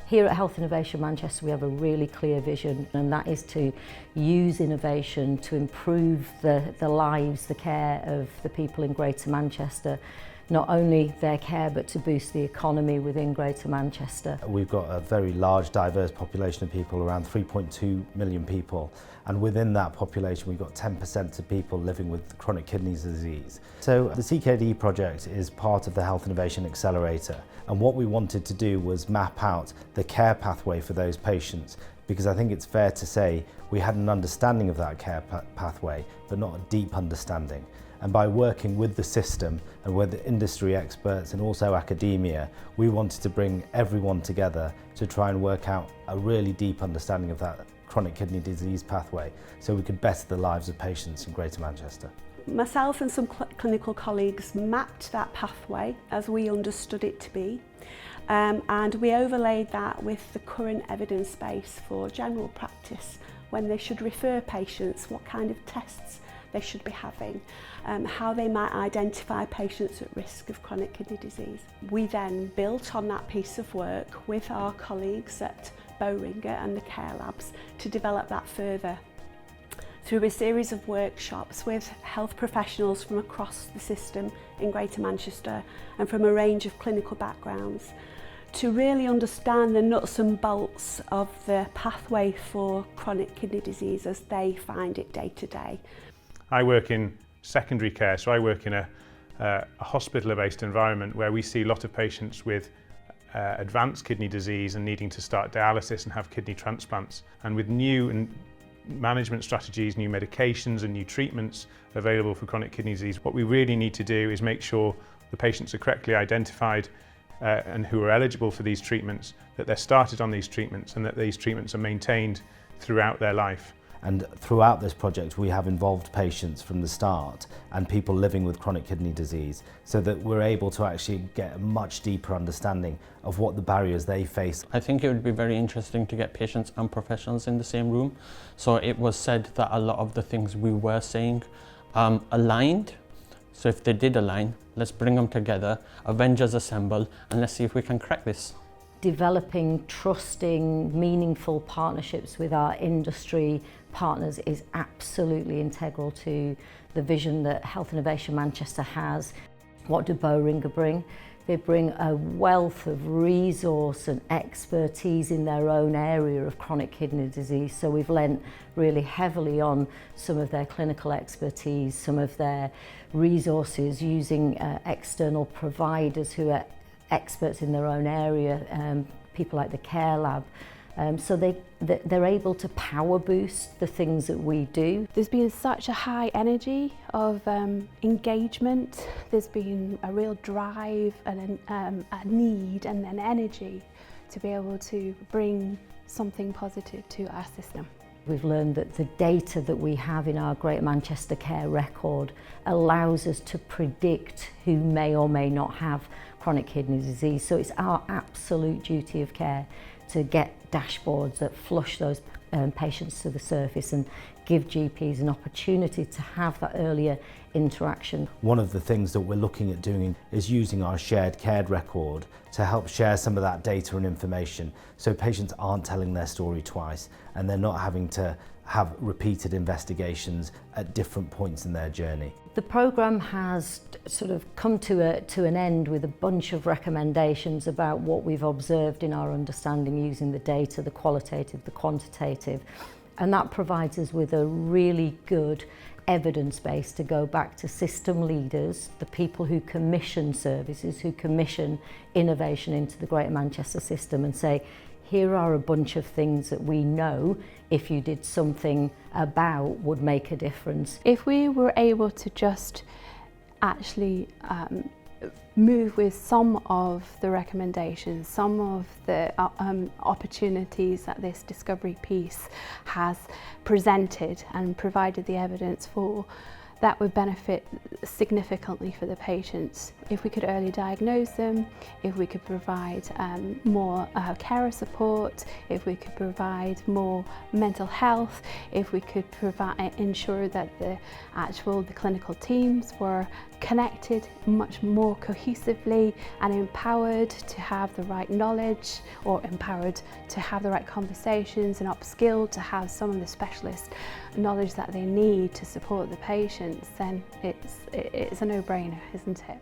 Here at Health Innovation Manchester we have a really clear vision, and that is to use innovation to improve the lives, the care of the people in Greater Manchester. Not only their care, but to boost the economy within Greater Manchester. We've got a very large, diverse population of people, around 3.2 million people, and within that population we've got 10% of people living with chronic kidney disease. So the CKD project is part of the Health Innovation Accelerator, and what we wanted to do was map out the care pathway for those patients, because I think it's fair to say we had an understanding of that care pathway, but not a deep understanding. And by working with the system and with the industry experts and also academia, we wanted to bring everyone together to try and work out a really deep understanding of that chronic kidney disease pathway so we could better the lives of patients in Greater Manchester. Myself and some clinical colleagues mapped that pathway as we understood it to be, and we overlaid that with the current evidence base for general practice when they should refer patients, what kind of tests they should be having, how they might identify patients at risk of chronic kidney disease. We then built on that piece of work with our colleagues at Boehringer and the care labs to develop that further through a series of workshops with health professionals from across the system in Greater Manchester and from a range of clinical backgrounds, to really understand the nuts and bolts of the pathway for chronic kidney disease as they find it day to day. I work in secondary care, so I work in a hospital-based environment where we see a lot of patients with advanced kidney disease and needing to start dialysis and have kidney transplants. And with new management strategies, new medications and new treatments available for chronic kidney disease, what we really need to do is make sure the patients are correctly identified and who are eligible for these treatments, that they're started on these treatments and that these treatments are maintained throughout their life. And throughout this project we have involved patients from the start and people living with chronic kidney disease, so that we're able to actually get a much deeper understanding of what the barriers they face. I think it would be very interesting to get patients and professionals in the same room. So it was said that a lot of the things we were saying aligned. So if they did align, let's bring them together, Avengers assemble, and let's see if we can crack this. Developing trusting, meaningful partnerships with our industry partners is absolutely integral to the vision that Health Innovation Manchester has. What do Boehringer bring? They bring a wealth of resource and expertise in their own area of chronic kidney disease. So we've lent really heavily on some of their clinical expertise, some of their resources, using external providers who are experts in their own area, people like the care lab. So they're able to power boost the things that we do. There's been such a high energy of engagement. There's been a real drive and a need and an energy to be able to bring something positive to our system. We've learned that the data that we have in our Greater Manchester Care record allows us to predict who may or may not have chronic kidney disease. So it's our absolute duty of care to get dashboards that flush those patients to the surface and give GPs an opportunity to have that earlier interaction. One of the things that we're looking at doing is using our shared care record to help share some of that data and information, so patients aren't telling their story twice and they're not having to have repeated investigations at different points in their journey. The programme has sort of come to an end with a bunch of recommendations about what we've observed in our understanding using the data, the qualitative, the quantitative, and that provides us with a really good evidence base to go back to system leaders, the people who commission services, who commission innovation into the Greater Manchester system, and say, here are a bunch of things that we know if you did something about would make a difference. If we were able to just actually move with some of the recommendations, some of the opportunities that this discovery piece has presented and provided the evidence for, that would benefit significantly for the patients. If we could early diagnose them, if we could provide more carer support, if we could provide more mental health, if we could ensure that the clinical teams were connected much more cohesively and empowered to have the right knowledge, or empowered to have the right conversations and upskilled to have some of the specialist knowledge that they need to support the patients, then it's a no-brainer, isn't it?